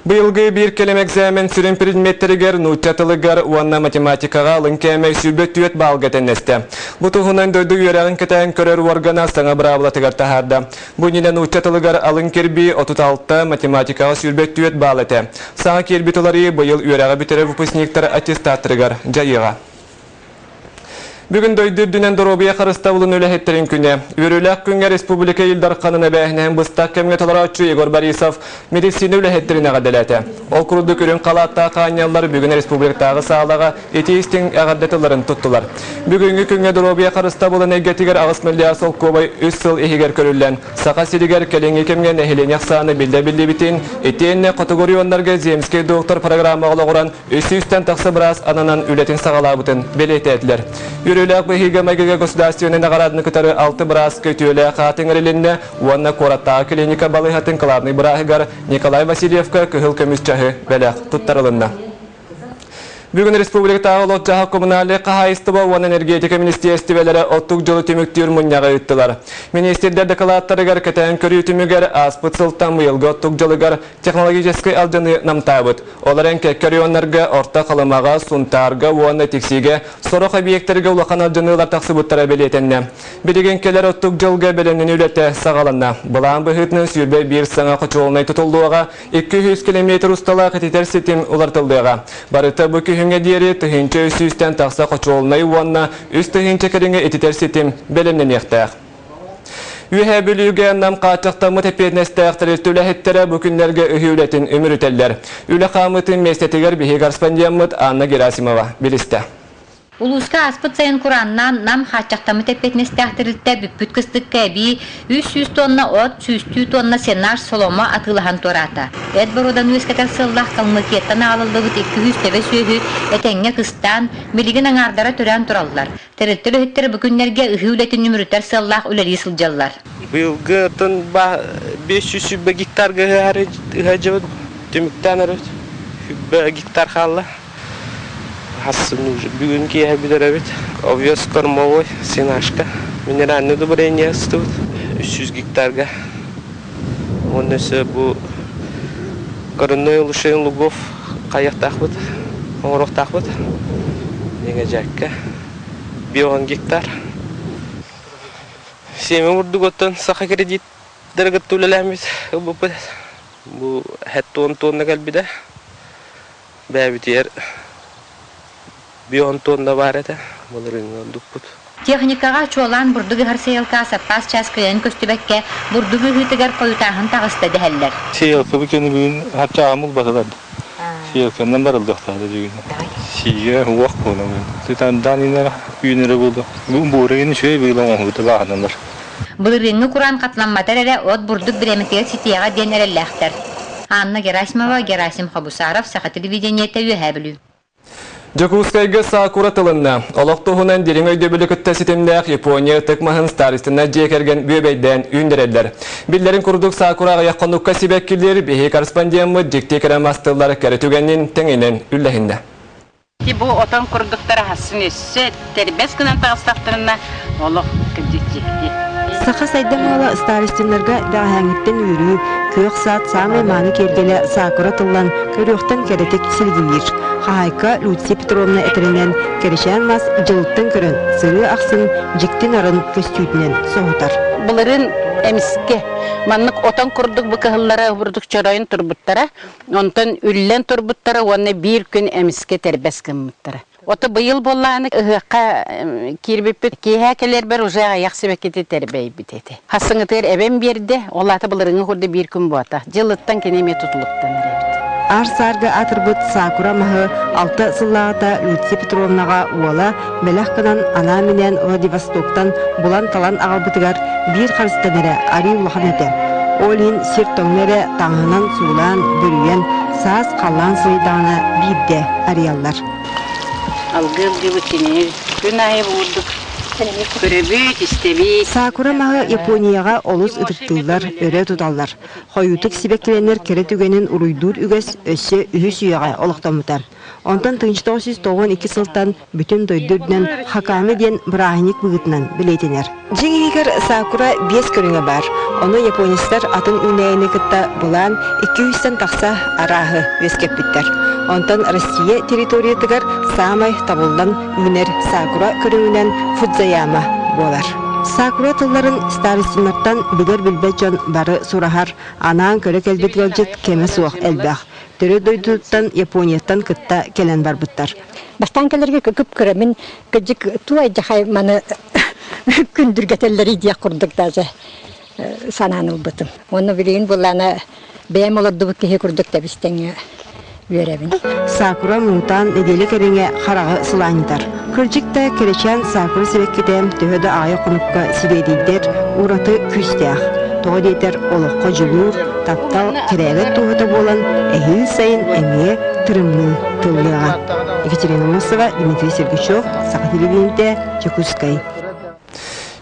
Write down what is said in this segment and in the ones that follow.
Быйылгы bir kelem экзамен сүрін предметтерігер нутчатылыгар уанна математикаға алын кәмек сүрбет түйет балгатеннесті. Бұтығынан дөйді үйерағын кетайын көрер органа саңа бұрабылатығар тахарды. Бұнина нутчатылыгар алын керби 36 математикаға сүрбет түйет балыты. Саңа кербитолары быйыл үйерағы бітірі выпускниктар аттестаттырыгар жайыға. Бүгін дөйдір дүнен дұробия қарыставылын өләхеттерін күні. Өріләк күнге республика елдар қанына бәхінен бұстақ кәмге толарачу Егор Борисов медицина өләхеттерін ағадыләті. Ол күрді көрін қалатта қанялар бүгін республикатағы сағалаға етеистің ағадетілерін тұттылар. Бүгінгі күнге дұробия қарыставылын әгетігер ағыс мүлдия сол көбай 3 сыл ехегер көрілен. Сақа селігер кәленге кемген әхелен яқсаны білді бітін. Етенне категорионларға земский доктор программағылы құран 300-тен тақсы біраз ананан үлетін сағалабытын белеті әтілер. Үрілік бұхиға мәгіге государственный нағарадыны күтары 6 біраз көтілі қатын әрелінне уанна қораттағы клиника балығатын қыларны бірағығар Николай Васильевка күхіл көмісчағы бәләқ тұттарылынна. Бүгін республикатағы лотжаға коммуналы қағайыстыбы уан энергетика министерстивелері оттық жылы түміктер мұнняға үттілер. Министердер декалаттарығар кәтән көрі түмігер аспыт сылтан мұйылғы оттық жылығар технологический алжаны намтабыд. Оларын кәккөрионларға орта қалымаға, сұнтарға, уанны тексиге, сорық объекттерге улақан алжанылар тақсы бұттара белетенне. Береген келер оттық жылға белемнен үлеті сағаланна. Бұлан бұхытның сүйірбе бір саңа қычуылнай тұтылдуға 200 км ұстала қытетер сетім ұлартылдыға. Барыты бұ күхінге дері тұхынчы үсістен тақса қычуылнай уанна үс тұхынчы кәріңе ететер сетім белемнен ектәқ. Үйе бөліге нам қатықтамы тәпетнестәқтірі түләхеттері бүкіндерге үйілетін өмір өтелдер. Үлі қамытын местетігер бігі корреспондент Анна Герасимова білісті. Улуска аспыт сайын Кураннан нам хачақтамы тәпетнестәқтірілтті бүппіт кыстық кәбі 300 тонна от, 100 тонна сенаж солома атылыған тората. Әд барудан өскетер сыллақ қалмыкеттан алылдығыт 200 тәве сөйі әтәңе қыстан милеген аңардара түрән тұралылар. Тәріттілі өттері бүкіндерге үхеулетін нүміріттер сыллақ үлері сылжалылар. Бұйылғы тұн 500 гектарға ғажабыд түміктен әрі гектар қалла. Хассыны уже бүгін кея білер әбет. Овес кормовой, сенашка. Минеральный удобрение стоит 300 гектарға. Оның өсі бұл коренной улучшение лугов қаяқ тақпыд, оңырақ тақпыд. Неге жәкке 5 гектар. Семен ұрдық оттан сақа кредит дәргіт төлеләміз. Бұл әтті 10 тонна кәлбіде. Бәбітер 5 тонна бар еді, бұлырын олдық бұд. Техникаға чуалан бұрдығы ғарсайылқа саппас час кілен көстібәкке бұрдығы ғытығар қойытағын тағысты дәхәлілер. Сейілкі бүкені бүгін хатчағым ұл батылады. Сейілкеннен барылдықтады бүгін. Сейге уақ болу. Титандан инер үйінері болды. Бүгін бұрығын шөй бұйлан оңғыты бағынылар. Бұлырыңы құран қатланматар әрі от бұрдық біреметтегі сетияға ден әрелләқтір. Анна Герасимова, Герасим Хабусаров, Сақа телевидениеті үйе білу. Жокускайга сакура тылынна. Олоқтуғынан дерің өйдөбілі күтті сетімдәқ Япония тықмағын старыстына жекерген бөбейден үйіндірелдер. Білдерін күрдік сакураға яққонуққа себеккілер бейі корреспондиямы жекте керамастылар кәрітугеннен теңінен үлләхінде. Бұл отан күрдіктері хасын өсі, тәрбес күнен тағыстақтырына олық күдікті. Сақа сайдан ола старыстынларға дағаңыттен өрі, көк саат самай маны келгелі сакура тыллан көріқтен кәрітік сілгілер. Хағайка Люция Петровна әтірінен кәрішен мас жылыттың көрін сыры ақсын жіктен арын көстүйдінен соғытар. Бұлырын әміске, маннық отан күрдік бұқығылары бұрдық чарайын тұрбыттара, онтан үллен тұрбыттара, оны бір күн әміске тәрбәс кіміттара. Оты бұйыл болланы ұғыққа кербеппет кейе әкелер бір ұжаға яқсыбекеті тәрбәй бітеті. Хасыңытыр әбен берді, олаты бұлырыңы құрды бір күн бұата. Жылыттан кенеме тұтылықтан әребіт. Арсарга атырбыт сакура махы 6 сыллағата Люция Петровнаға уала бәләққынан ана менен Владивостоктан бұлан талан ағалбытығар бір қарыстан әрі ари улахан әті. Олин сертоңлері таңынан сулан бүрген саз қалан сыйдағына бірде ариялар. Алғыр деп өтенер, күн айы болдық. Көрөбүт истеби. Сакура мага Японияга олус ытыптылар, өрө туталлар. Хойутук сибекленер кере түгенин уруйдуур үгөс өссө үһүс үйөҕө олохтомута. Онтан 1992 сылтан бүтүн дойдурден Хакаме ден Брахиник быгытынан билетинер. Жиңигер Сакура 5 көрүңө бар. Оны японистар атын үнэйини кытта булан 200-тан такса арахы вескеппиттер. Онтан Россия территориятыгар самай табылдан үнер Сакура көрүңүнен Фудзаяма болар. Сакура тылларын старостинаттан билер-билбечон бары сурахар, анаан көрө келбет болжет кеме суох элбэх. Төрө дойдуттан Японияттан кытта келен барбыттар. Бастан келерге көп көрөмүн, кыжык туай жахай маны күндүргетелleri диye курдук даже сананыл бытым. Оны билейин буланы бэм олорду букке курдук да бистен беребин. Сакура мутан неделе кереңе харагы сыланитар. Кыржыкта керечен Сакура себеккетем төһөдө ая кунукка сибедидер, ураты күстәх. Тоодетер олоққа жылу, таптал керәгет туғыта болан әйіл сайын әмие тұрымның тыллыға. Екатерина Мосова, Дмитрий Сергачев, Сақа телевидениеде, Чекускай.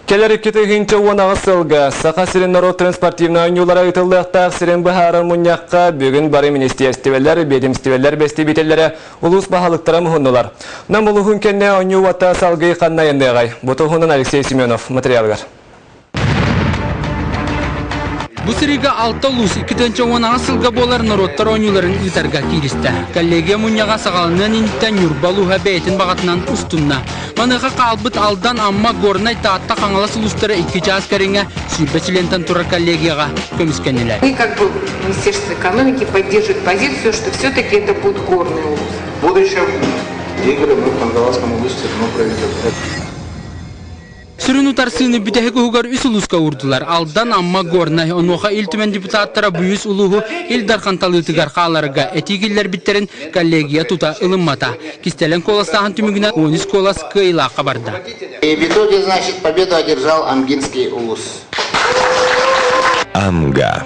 Келер иккеті ғинча уанағы сылға, Сақа сирен народ транспортивна ойнулара ұтылдықтақ сирен бұхарын мұньяққа бүгін бары министерстивелер, бедемстивелер бестибителері ұлыс бағалықтара мұхыннылар. Нам ұлығын кенне ойну вата салғы қанна ендеғай. Бұтылғынан Алексей Семенов, материалғар. Бу сирига алта лус 2-10 сылга болар народтар ойнуларын итарга киристе. Коллегия муньяга сагалынан интен юрбалуха бейтин багатынан устунна. Маныга калбыт алдан амма горнай таатта каңалас улустары 2 час кереңе сүйбечилентен турар коллегияга көмүскенилер. Мы как бы Министерство экономики поддерживает позицию, что все-таки это будет горный улус. В будущем игры мы в Пангаласском улусе проведем. Sürünü tarsını bitehek uğur üsuluska urdular. Aldan amma gorna onuha iltümen deputattara büyüs uluhu ildarkantalı tıgar kalarga etigiller bitterin kollegiya tuta ılınmata. Kistelen kolastahan tümügüne 13 kolas kıyla kabarda. В итоге, значит, победу одержал Амгинский улус. Амга.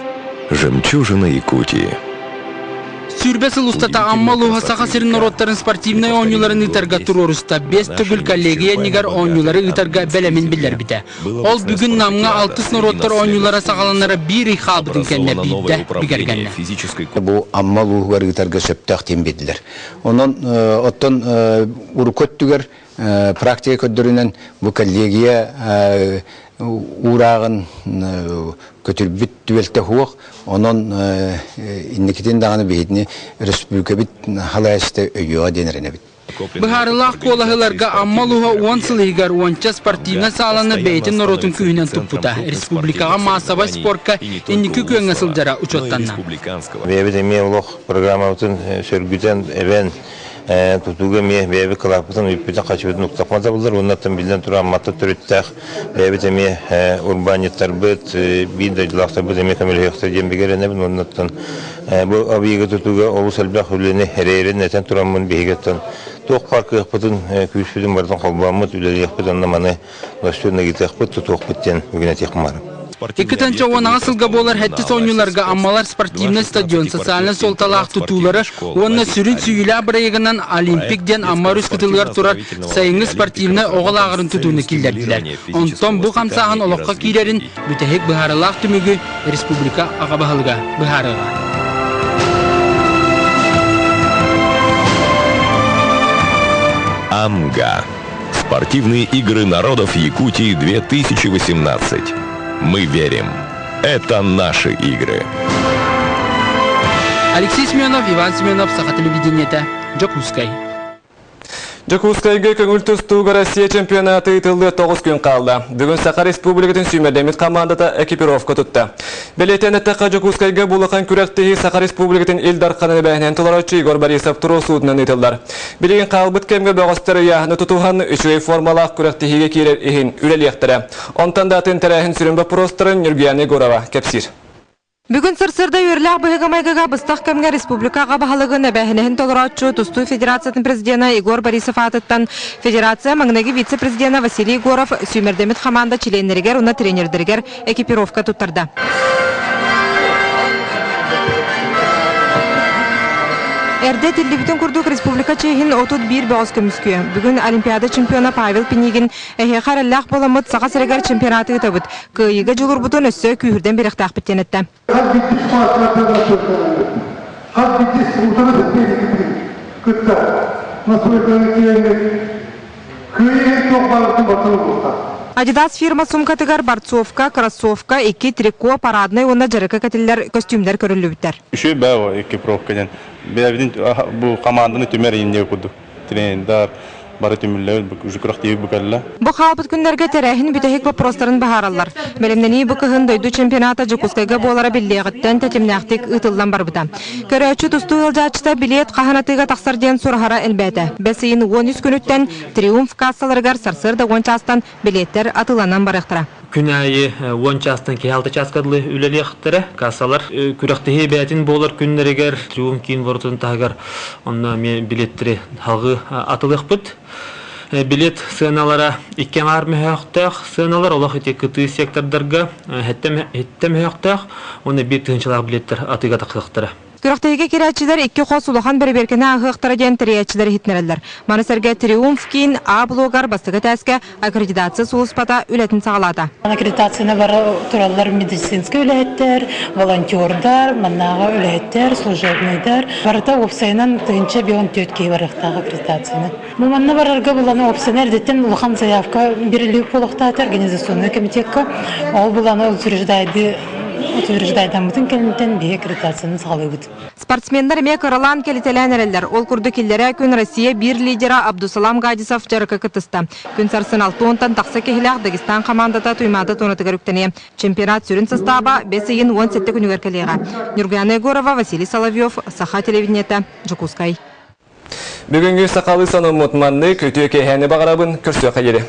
Жемчужина Якутии. Sürbe устата аммалуха Сақа сирин народтарын спортивный ойнуларын итарга туроруста 5 түгіл коллегия нигар ойнулары итарга белемин билер бите. Ол бүгін намға 6 народтар ойнулара сағаланара бір ихабытын кенне бейді бігергенне. Бұл аммалуғар итарга сөптақ тембеділер. Онын оттан уркот түгер практика көддірінен бұл коллегия урағын көтірбіт түвелті хуақ, онын иннекетен дағаны бейдіне республика бит халайсты өйеға денеріне бит. Быхарылақ қолағыларға аммалуға 10 сылығығар 10 спортивна сағаланы бейтін норотын күйінен тұппыта. Республикаға массовай спортқа иннекі күйіңі сылжара учоттанна. Бейбіде мен ұлық программаутын сөргүден әбен Tutuga meh bebe kalapıtan üpüten kaçıvedin uktaqmada bulur. Ondan bilden turan matta türüttaq. Bebe de meh urbaniyetler bit bir de lafta bit meh kamil hektar diye begerene bin ondan bu abiye tutuga olus elbaq ülene herere neten turanın begetten. Toq parkı yapıtın küçüdün bardan qalbamıt üleri yapıtan namane başlığına gitaqpıt tutuq bitten bugüne tekmarım. 2-10 сылга болар хәтті ойнуларға аммалар спортивный стадион социальный солталақ тұтулары онына сүрін сүйілі абырайығынан олимпикден аммар үскітілгар тұрар сайыңы спортивный оғыл ағырын тұтуыны келдерділер. Онтон бұл қамсағын олыққа кейлерін бүтәхек бұхарылақ түмігі республика ағабағылға бұхарыға. Амга. Спортивные игры народов Якутии 2018. Мы верим. Это наши игры. Алексей Семенов, Иван Семенов, Сақа телевидениеті, Джокускай. Джокускайга көңіл тұстуға Россия чемпионаты итылды 9 күн қалды. Бүгін Сақа Республикатын сүймердемет командата экипировка тұтты. Белетен әттіқа Джокускайга бұлықан күректегі Сақа Республикатын елдар қананы бәйінен тұларачы Игор Борисов тұру суытынан итылдар. Білеген қалбыт кемге бағыстары яғыны тұтуған үшөй формалақ күректегі керер ехін үлелектірі. Онтан датын тәрәхін сүрінбі простырын Нюргияны Горова кепсир. Бүгін сырсырда үйірләқ бұйығымайғыға бұстақ кәмге республикаға бағалығын әбәхінігін толыратшы Тусту Федерациятын президенті Игор Борисов атыттан Федерация маңнегі вице-президенті Василий Егоров сүймердемет команда членнергер, уна тренердергер экипировка тұттырды. Эрде тиллибитин курдук республика чейхин 31 бөғыз көміскүйі. Бүгін Олимпиада чемпиона Павел Пенигин әхеқар әлләқ боламыд саға сәрегер чемпионаты ұтабыд. Күйігі жылыр бұтын өссі күйірден беріқтақ біттенетті. Adidas фирма сумкатыгар борцовка, кроссовка, ики трико, парадный, онна жарыка катиллер, костюмдер көрілі біттер. Үші бәуі экипировкадан. Бәуіден бұл команданы түмер емне өкілді. Трениндар, бары түмірлер, жүкірақтегі бүкәлі. Бұл қалбыт күндерге тәрәхін бүтәхік вопростарын бағаралар. Бәлемдені бұқығын дойду чемпионата Жокускайға болара білдеғіттен тәтемнәқтік ұтылдан бар бұта. Көрәчі тұсту ұлжачыта билет қағанатыға тақсарден сұрағара әлбәді. Бәсейін 13 күніттен триумф кассаларығар сарсырда 10 частан билеттер атыланан барықтыра. Күн айы 10 частан ке 6 частқадылы үлелектері кассалар күрәқтігі бәтін болар күннерігер триумф кейін вұрытын тағығар онна мен билеттері халғы атылық бұд. Билет сыналара 2 армияқтақ сыналар олақ өте күті сектордарға әттем өқтақ оны бір тұғыншылақ билеттер атыға тақсықтыры. Күрәқтәйге керәтчілер 2 қос улахан бәрі-беркені ағықтыра ден тіриятчілер хитнерелер. Манысәрге триумф кейін А-блогар бастығы тәске аккредитация суыспата үлетін сағалады. Аккредитацияны бар туралар медицинский үләттер, волонтердар, маннаға үләттер, служебныйдар. Барыта опсайынан тыынча бион төткей барықтағы аккредитацияны. Бұл манна барарға бұланы опсайнар деттен улахан заявка берілік болуқтаты организационный комитетка. Ол бұланы утверждайдан келінтен бей аккредитацияны сағалығыд. Спортсмендар ме қаралан келітелән әрелер. Ол күрді келдері күн Россия бір лидера Абдусалам Гадисов жарықы кытысты. Күн сарсын 6-10-тан тақсы кехіләқ Дагестан командата туймады тонатығыр үктене. Чемпионат сүрін состаба 5-ен 17 күнігер келеға. Нюргана Егорова, Василий Соловьев, Саха телевидениеті, Жокускай. Бүгінгі сақалы санын мұтманны көтіе кейхәні бағарабын көрсі қайыры.